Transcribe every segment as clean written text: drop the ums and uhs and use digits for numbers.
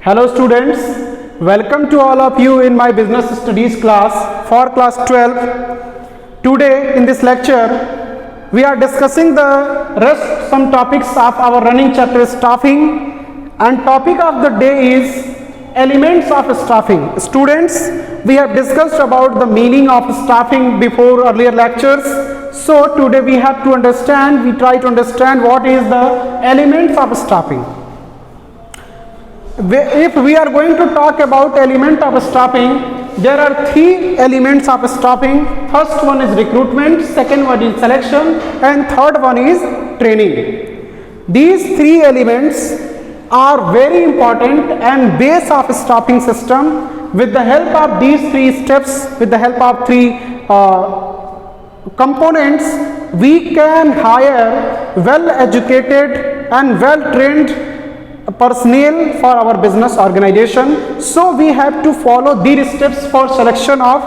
Hello students, welcome to all of you in my business studies class for class 12. Today in this lecture we are discussing the rest some topics of our running chapter staffing, and topic of the day is elements of staffing. Students, we have discussed about the meaning of staffing before earlier lectures. So today we have to understand, we try to understand what is the elements of staffing. If we are going to talk about element of staffing, there are three elements of staffing. First one is recruitment, second one is selection, and third one is training. These three elements are very important and base of staffing system. With the help of these three steps, with the help of three components, we can hire well educated and well trained personnel for our business organization. So we have to follow these steps for selection of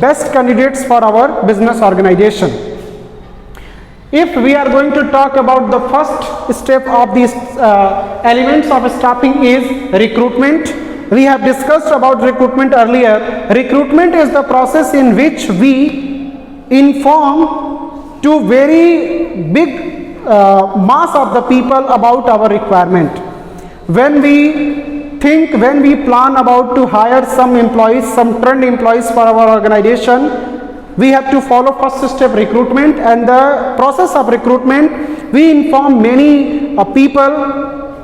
best candidates for our business organization. If we are going to talk about the first step of these elements of staffing is recruitment. We have discussed about recruitment earlier. Recruitment is the process in which we inform to very big mass of the people about our requirement. When we plan about to hire some employees, some trained employees for our organization, we have to follow first step recruitment, and the process of recruitment we inform many people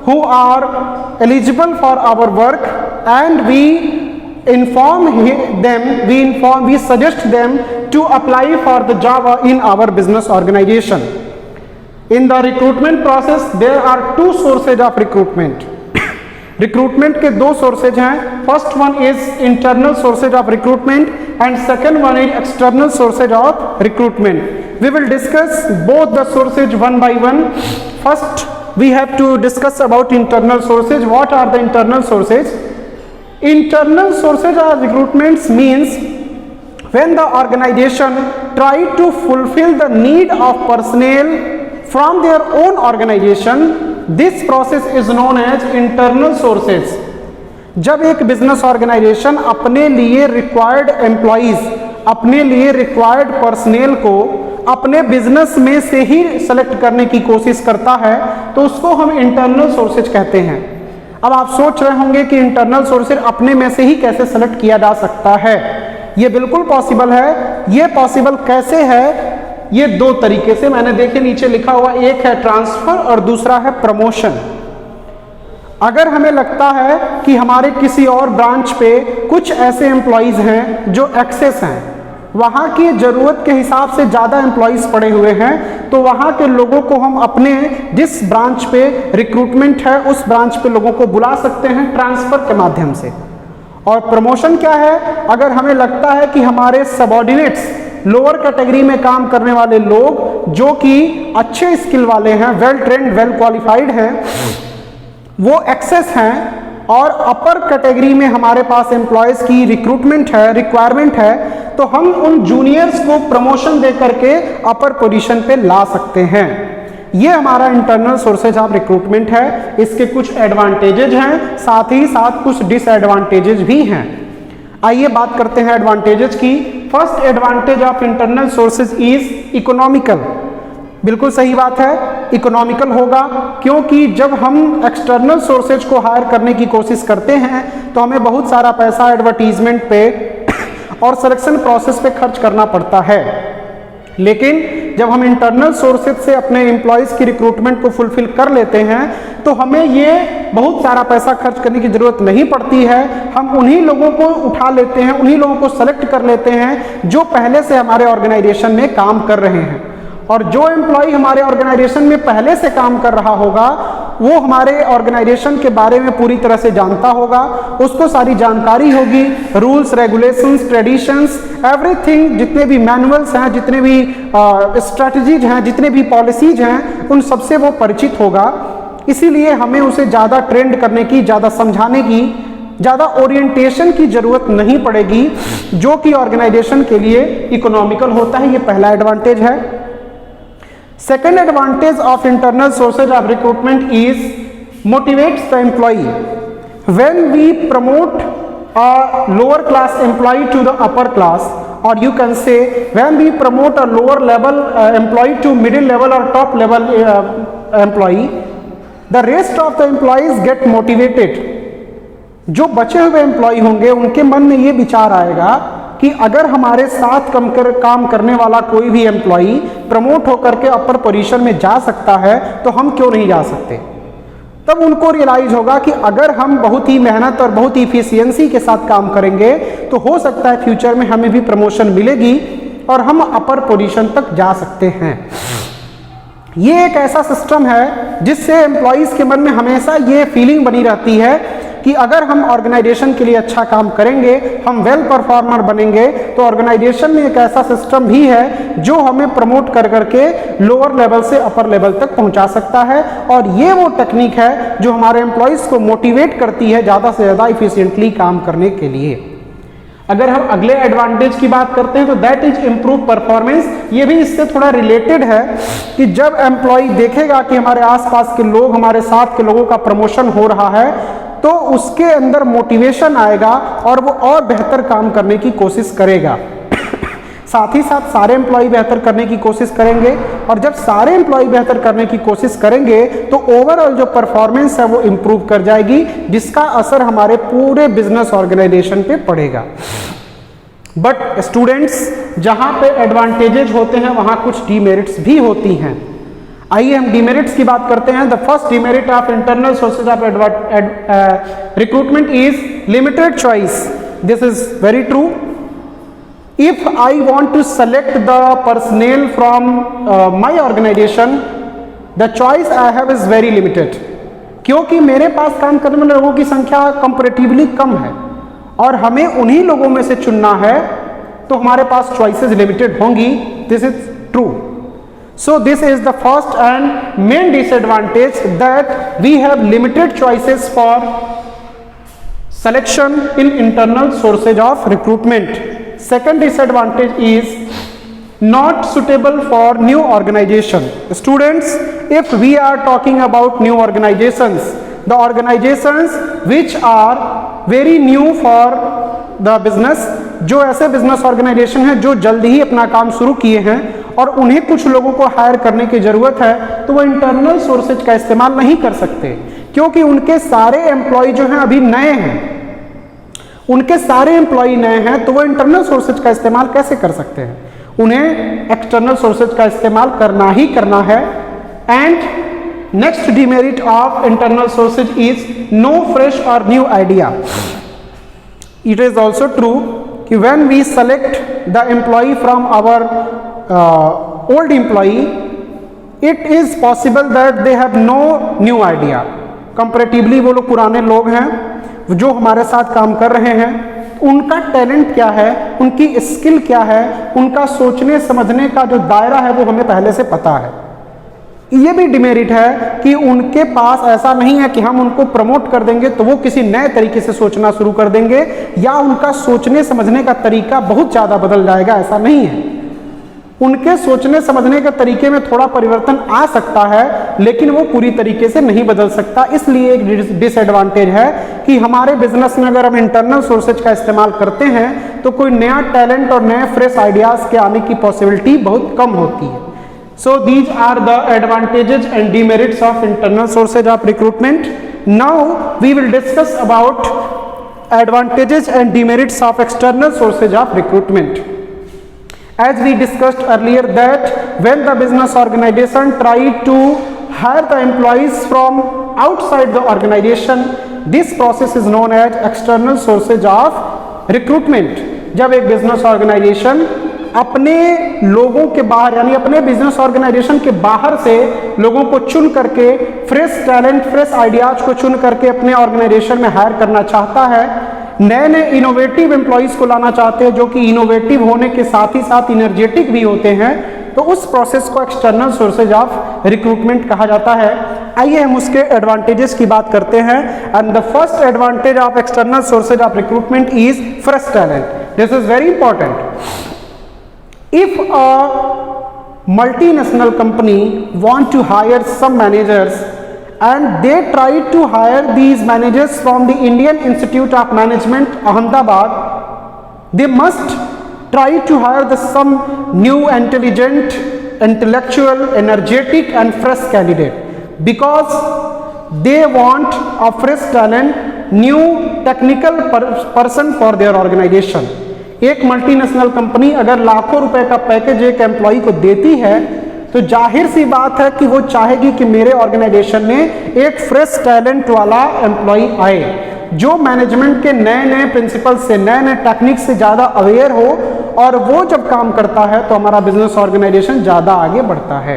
who are eligible for our work, and we suggest them to apply for the job in our business organization. In the recruitment process there are two sources of recruitment. Recruitment के दो sources हैं. First one is internal sources of recruitment and second one is external sources of recruitment. We will discuss both the sources one by one. First we have to discuss about internal sources. What are the internal sources? Internal sources of recruitments means when the organization try to fulfill the need of personnel from their own organization, this process is known as internal sources. जब एक business organisation अपने लिए required employees, अपने लिए required personnel को अपने business में से ही सेलेक्ट करने की कोशिश करता है तो उसको हम इंटरनल सोर्सेज कहते हैं. अब आप सोच रहे होंगे कि इंटरनल सोर्सेज अपने में से ही कैसे सेलेक्ट किया जा सकता है. ये बिल्कुल पॉसिबल है. ये पॉसिबल कैसे है? ये दो तरीके से. मैंने देखे नीचे लिखा हुआ, एक है ट्रांसफर और दूसरा है प्रमोशन. अगर हमें लगता है कि हमारे किसी और ब्रांच पे कुछ ऐसे एम्प्लॉइज हैं जो एक्सेस हैं, वहाँ की ज़रूरत के हिसाब से ज़्यादा एम्प्लॉइज पड़े हुए हैं, तो वहाँ के लोगों को हम अपने जिस ब्रांच पे रिक्रूटमेंट है उस ब्रांच पे लोगों को बुला सकते हैं ट्रांसफ़र के माध्यम से. और प्रमोशन क्या है? अगर हमें लगता है कि हमारे सबऑर्डिनेट्स, लोअर कैटेगरी में काम करने वाले लोग जो कि अच्छे स्किल वाले हैं, वेल ट्रेंड, वेल क्वालिफाइड हैं, वो एक्सेस हैं और अपर कैटेगरी में हमारे पास एम्प्लॉयज़ की रिक्रूटमेंट है, रिक्वायरमेंट है, तो हम उन जूनियर्स को प्रमोशन दे करके अपर पोजीशन पे ला सकते हैं. ये हमारा इंटरनल सोर्सेज ऑफ रिक्रूटमेंट है. इसके कुछ एडवांटेजेज हैं, साथ ही साथ कुछ डिसएडवांटेजेज भी हैं. आइए बात करते हैं एडवांटेजेज की. First advantage of internal sources is economical. बिल्कुल सही बात है, इकोनॉमिकल होगा, क्योंकि जब हम एक्सटर्नल सोर्सेज को हायर करने की कोशिश करते हैं तो हमें बहुत सारा पैसा एडवर्टीजमेंट पे और सिलेक्शन प्रोसेस पे खर्च करना पड़ता है. लेकिन जब हम इंटरनल सोर्सेज से अपने एम्प्लॉयज़ की रिक्रूटमेंट को फुलफिल कर लेते हैं तो हमें ये बहुत सारा पैसा खर्च करने की ज़रूरत नहीं पड़ती है. हम उन्हीं लोगों को उठा लेते हैं, उन्हीं लोगों को सेलेक्ट कर लेते हैं जो पहले से हमारे ऑर्गेनाइजेशन में काम कर रहे हैं. और जो एम्प्लॉय हमारे ऑर्गेनाइजेशन में पहले से काम कर रहा होगा वो हमारे ऑर्गेनाइजेशन के बारे में पूरी तरह से जानता होगा, उसको सारी जानकारी होगी, रूल्स, रेगुलेशंस, ट्रेडिशंस, एवरीथिंग, जितने भी मैनुअल्स हैं, जितने भी स्ट्रेटजीज हैं, जितने भी पॉलिसीज हैं, उन सबसे वो परिचित होगा. इसीलिए हमें उसे ज़्यादा ट्रेंड करने की, ज़्यादा समझाने की, ज़्यादा ओरिएंटेशन की ज़रूरत नहीं पड़ेगी, जो कि ऑर्गेनाइजेशन के लिए इकोनॉमिकल होता है. ये पहला एडवांटेज है. Second advantage of internal sources of recruitment is motivates the employee. when we promote a lower class employee to the upper class, or you can say when we promote a lower level employee to middle level or top level employee, the rest of the employees get motivated. जो बचे हुए employ होंगे उनके मन में ये विचार आएगा कि अगर हमारे साथ काम करने वाला कोई भी एम्प्लॉय प्रमोट होकर के अपर पोजीशन में जा सकता है तो हम क्यों नहीं जा सकते। तब उनको रियलाइज होगा कि अगर हम बहुत ही मेहनत और बहुत ही इफिशियंसी के साथ काम करेंगे तो हो सकता है फ्यूचर में हमें भी प्रमोशन मिलेगी और हम अपर पोजीशन तक जा सकते हैं। ये एक ऐसा सिस्टम है जिससे एम्प्लॉइज के मन में हमेशा ये फीलिंग बनी रहती है कि अगर हम ऑर्गेनाइजेशन के लिए अच्छा काम करेंगे, हम वेल परफॉर्मर बनेंगे, तो ऑर्गेनाइजेशन में एक ऐसा सिस्टम भी है जो हमें प्रमोट कर करके लोअर लेवल से अपर लेवल तक पहुंचा सकता है। और ये वो टेक्निक है जो हमारे एम्प्लॉइज को मोटिवेट करती है ज़्यादा से ज़्यादा इफिशिएंटली काम करने के लिए। अगर हम अगले एडवांटेज की बात करते हैं तो दैट इज इम्प्रूव परफॉर्मेंस। ये भी इससे थोड़ा रिलेटेड है कि जब एम्प्लॉय देखेगा कि हमारे आसपास के लोग, हमारे साथ के लोगों का प्रमोशन हो रहा है तो उसके अंदर मोटिवेशन आएगा और वो और बेहतर काम करने की कोशिश करेगा। साथ ही साथ सारे एम्प्लॉय बेहतर करने की कोशिश करेंगे और जब सारे एम्प्लॉय बेहतर करने की कोशिश करेंगे तो ओवरऑल जो परफॉर्मेंस है वो इम्प्रूव कर जाएगी, जिसका असर हमारे पूरे बिजनेस ऑर्गेनाइजेशन पे पड़ेगा। बट स्टूडेंट्स, जहां पे एडवांटेजेस होते हैं वहां कुछ डीमेरिट्स भी होती हैं। आइए हम डीमेरिट्स की बात करते हैं। The first demerit of internal sources of recruitment is limited choice. This is very true. If I want to select the personnel from my organization, the choice I have is very limited. क्योंकि मेरे पास काम करने वाले लोगों की संख्या comparatively कम है और हमें उन्हीं लोगों में से चुनना है, तो हमारे पास चॉइसेस लिमिटेड होंगी। This is true. So this is the first and main disadvantage, that we have limited choices for selection in internal sources of recruitment. Second disadvantage is not suitable for new organization. Students, if we are talking about new organizations, the organizations which are very new for the business, जो ऐसे business organisation हैं जो जल्दी ही अपना काम शुरू किए हैं और उन्हें कुछ लोगों को हायर करने की जरूरत है, तो वो इंटरनल सोर्सेज का इस्तेमाल नहीं कर सकते, क्योंकि उनके सारे एम्प्लॉय जो हैं अभी नए हैं। उनके सारे एम्प्लॉय नए हैं तो वो इंटरनल सोर्सेज का इस्तेमाल कैसे कर सकते हैं? उन्हें एक्सटर्नल सोर्सेज का इस्तेमाल करना ही करना है। And next demerit of internal sources is no fresh और new idea. It is also true कि when we select the employ from our old employ, it is possible that they have no new idea. Comparatively वो लोग पुराने लोग हैं जो हमारे साथ काम कर रहे हैं, उनका टैलेंट क्या है, उनकी स्किल क्या है, उनका सोचने समझने का जो दायरा है वो हमें पहले से पता है। ये भी डिमेरिट है कि उनके पास ऐसा नहीं है कि हम उनको प्रमोट कर देंगे तो वो किसी नए तरीके से सोचना शुरू कर देंगे या उनका सोचने समझने का तरीका बहुत ज़्यादा बदल जाएगा, ऐसा नहीं है। उनके सोचने समझने के तरीके में थोड़ा परिवर्तन आ सकता है, लेकिन वो पूरी तरीके से नहीं बदल सकता। इसलिए एक डिसएडवांटेज है कि हमारे बिजनेस में अगर हम इंटरनल सोर्सेज का इस्तेमाल करते हैं तो कोई नया टैलेंट और नए फ्रेश आइडियाज के आने की पॉसिबिलिटी बहुत कम होती है। So these are the advantages and demerits of internal sources of recruitment. Now we will discuss about advantages and demerits of external sources of recruitment. As we discussed earlier that when the business organization try to hire the employees from outside the organization, this process is known as external sources of recruitment. जब एक business organisation अपने लोगों के बाहर यानी अपने business organisation के बाहर से लोगों को चुन करके फ्रेश टैलेंट, फ्रेश आइडियाज को चुन करके अपने ऑर्गेनाइजेशन में हायर करना चाहता है, नए नए इनोवेटिव एम्प्लॉइज को लाना चाहते हैं जो कि इनोवेटिव होने के साथ ही साथ इनर्जेटिक भी होते हैं, तो उस प्रोसेस को एक्सटर्नल सोर्सेज ऑफ रिक्रूटमेंट कहा जाता है। आइए हम उसके एडवांटेजेस की बात करते हैं। And the first advantage of external sources of recruitment is fresh talent. This is very important. If a multinational company want to hire some managers and they tried to hire these managers from the Indian Institute of Management, Ahmedabad. They must try to hire some new, intelligent, intellectual, energetic and fresh candidate, because they want a fresh talent, new technical person for their organization. एक multinational company अगर लाखों रुपए का package एक employ को देती है तो जाहिर सी बात है कि वो चाहेगी कि मेरे ऑर्गेनाइजेशन में एक फ्रेश टैलेंट वाला एम्प्लॉय आए, जो मैनेजमेंट के नए नए प्रिंसिपल से, नए नए टेक्निक से ज़्यादा अवेयर हो, और वो जब काम करता है तो हमारा बिजनेस ऑर्गेनाइजेशन ज़्यादा आगे बढ़ता है।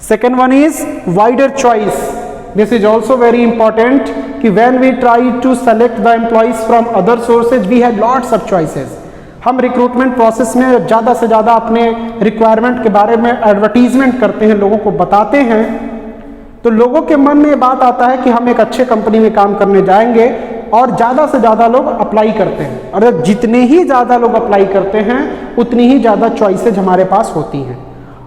Second one is wider choice. This is also very important कि when we try to select the employees from other sources we have lots of choices. हम रिक्रूटमेंट प्रोसेस में ज़्यादा से ज़्यादा अपने रिक्वायरमेंट के बारे में एडवर्टीजमेंट करते हैं, लोगों को बताते हैं, तो लोगों के मन में ये बात आता है कि हम एक अच्छे कंपनी में काम करने जाएंगे, और ज़्यादा से ज़्यादा लोग अप्लाई करते हैं, और जितने ही ज़्यादा लोग अप्लाई करते हैं उतनी ही ज़्यादा चॉइसेज हमारे पास होती हैं।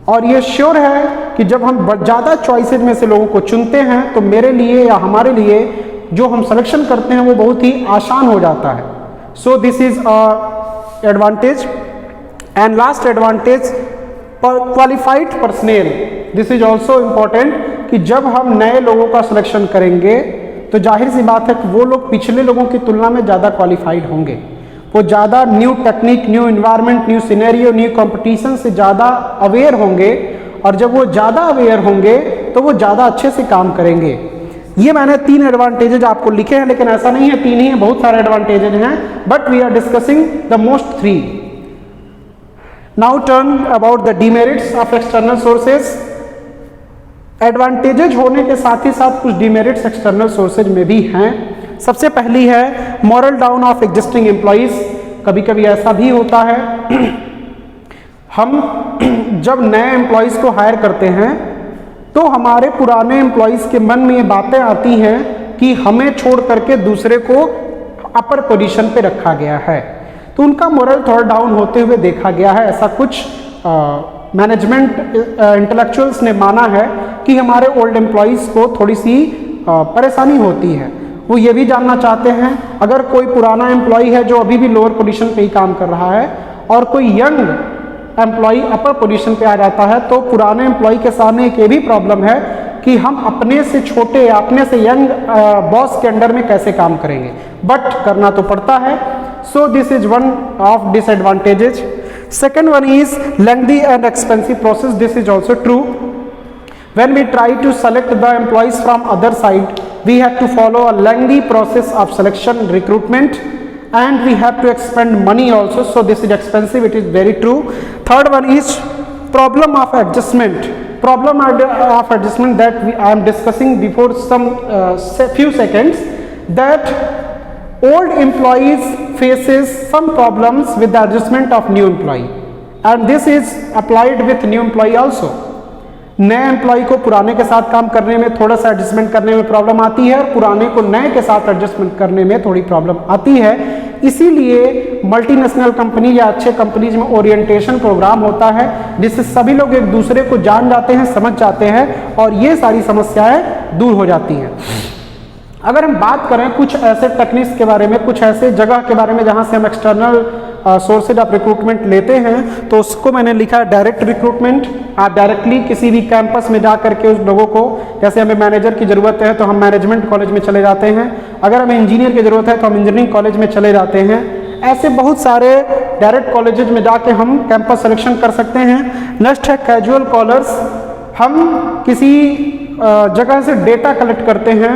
और ये श्योर है कि जब हम ज़्यादा चॉइसेज में से लोगों को चुनते हैं तो मेरे लिए या हमारे लिए जो हम सिलेक्शन करते हैं वो बहुत ही आसान हो जाता है। So this is advantage. And last advantage, qualified personnel. This is also important कि जब हम नए लोगों का सिलेक्शन करेंगे तो जाहिर सी बात है कि वो लोग पिछले लोगों की तुलना में ज़्यादा क्वालिफाइड होंगे, वो ज़्यादा new technique, new environment, new scenario, new competition से ज़्यादा अवेयर होंगे, और जब वो ज़्यादा अवेयर होंगे तो वो ज़्यादा अच्छे से काम करेंगे। ये मैंने 3 एडवांटेजेज आपको लिखे हैं, लेकिन ऐसा नहीं है 3 ही है, बहुत सारे एडवांटेजेज हैं, but we are discussing the most 3। Now turn about the demerits of external sources. Advantages होने के साथ ही साथ कुछ डिमेरिट्स एक्सटर्नल सोर्सेज में भी हैं। सबसे पहली है moral down of existing employees. कभी कभी ऐसा भी होता है हम जब नए एम्प्लॉइज को हायर करते हैं तो हमारे पुराने एम्प्लॉइज़ के मन में ये बातें आती हैं कि हमें छोड़ करके दूसरे को अपर पोजीशन पे रखा गया है, तो उनका मोरल थोड़ा डाउन होते हुए देखा गया है। ऐसा कुछ मैनेजमेंट इंटेलेक्चुअल्स ने माना है कि हमारे ओल्ड एम्प्लॉइज़ को थोड़ी सी परेशानी होती है। वो ये भी जानना चाहते हैं, अगर कोई पुराना एम्प्लॉय है जो अभी भी लोअर पोजीशन पे ही काम कर रहा है और कोई यंग एम्प्लॉय अपर पोजीशन पे आ जाता है, तो पुराने एम्प्लॉय के सामने एक ये भी प्रॉब्लम है कि हम अपने से छोटे, अपने से यंग बॉस के अंडर में कैसे काम करेंगे, बट करना तो पड़ता है। So this is one of disadvantages. Second one is lengthy and expensive process. This is also true. When we try to select the employees from other side, we have to follow a lengthy process of selection, recruitment, and we have to expend money also. So this is expensive, it is very true. Third one is problem of adjustment. Problem of adjustment that I am discussing before some few seconds, that old employees faces some problems with the adjustment of new employee, and this is applied with new employee also. नए employ को पुराने के साथ काम करने में थोड़ा सा एडजस्टमेंट करने में प्रॉब्लम आती है, और पुराने को नए के साथ एडजस्टमेंट करने में थोड़ी प्रॉब्लम आती है। इसीलिए मल्टीनेशनल कंपनी या अच्छे कंपनीज में ओरिएंटेशन प्रोग्राम होता है, जिससे सभी लोग एक दूसरे को जान जाते हैं, समझ जाते हैं, और ये सारी समस्याएं दूर हो जाती हैं। अगर हम बात करें कुछ ऐसे टेक्निक्स के बारे में, कुछ ऐसे जगह के बारे में जहाँ से हम एक्सटर्नल सोर्सेज ऑफ रिक्रूटमेंट लेते हैं, तो उसको मैंने लिखा है डायरेक्ट रिक्रूटमेंट। आप डायरेक्टली किसी भी कैंपस में जा करके उस लोगों को, जैसे हमें मैनेजर की ज़रूरत है तो हम मैनेजमेंट कॉलेज में चले जाते हैं, अगर हमें इंजीनियर की ज़रूरत है तो हम इंजीनियरिंग कॉलेज में चले जाते हैं। ऐसे बहुत सारे डायरेक्ट कॉलेजेस में जाके हम कैंपस सिलेक्शन कर सकते हैं। नेक्स्ट है कैजुअल कॉलर्स। हम किसी जगह से डेटा कलेक्ट करते हैं,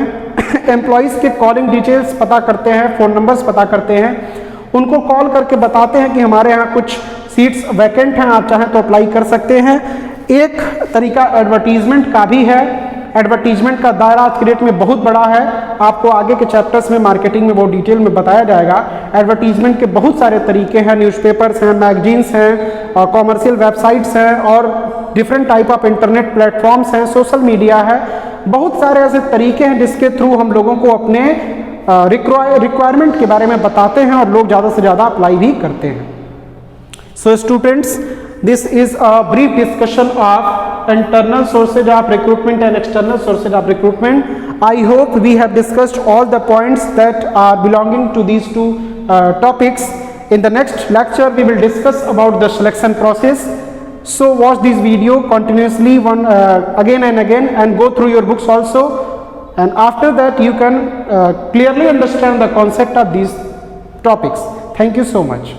एम्प्लॉयज़ के कॉलिंग डिटेल्स पता करते हैं, फ़ोन नंबर्स पता करते हैं, उनको कॉल करके बताते हैं कि हमारे यहाँ कुछ सीट्स वैकेंट हैं, आप चाहें तो अप्लाई कर सकते हैं। एक तरीका एडवर्टीजमेंट का भी है। एडवर्टीजमेंट का दायरा आज की डेट में बहुत बड़ा है, आपको आगे के चैप्टर्स में मार्केटिंग में बहुत डिटेल में बताया जाएगा। एडवर्टीजमेंट के बहुत सारे तरीके हैं, न्यूज़पेपर्स हैं, मैगजीन्स हैं, कॉमर्शियल वेबसाइट्स हैं, और different type of internet platforms हैं, सोशल मीडिया है। बहुत सारे ऐसे तरीके हैं जिसके थ्रू हम लोगों को अपने रिक्वायरमेंट के बारे में बताते हैं और लोग ज़्यादा से ज़्यादा अप्लाई भी करते हैं। So students, this is a brief discussion of internal sources of recruitment and external sources of recruitment. I hope we have discussed all the points that are belonging to these two topics. In the next lecture, we will discuss about the selection process. So watch this video continuously again and again, and go through your books also, and after that you can clearly understand the concept of these topics. Thank you so much.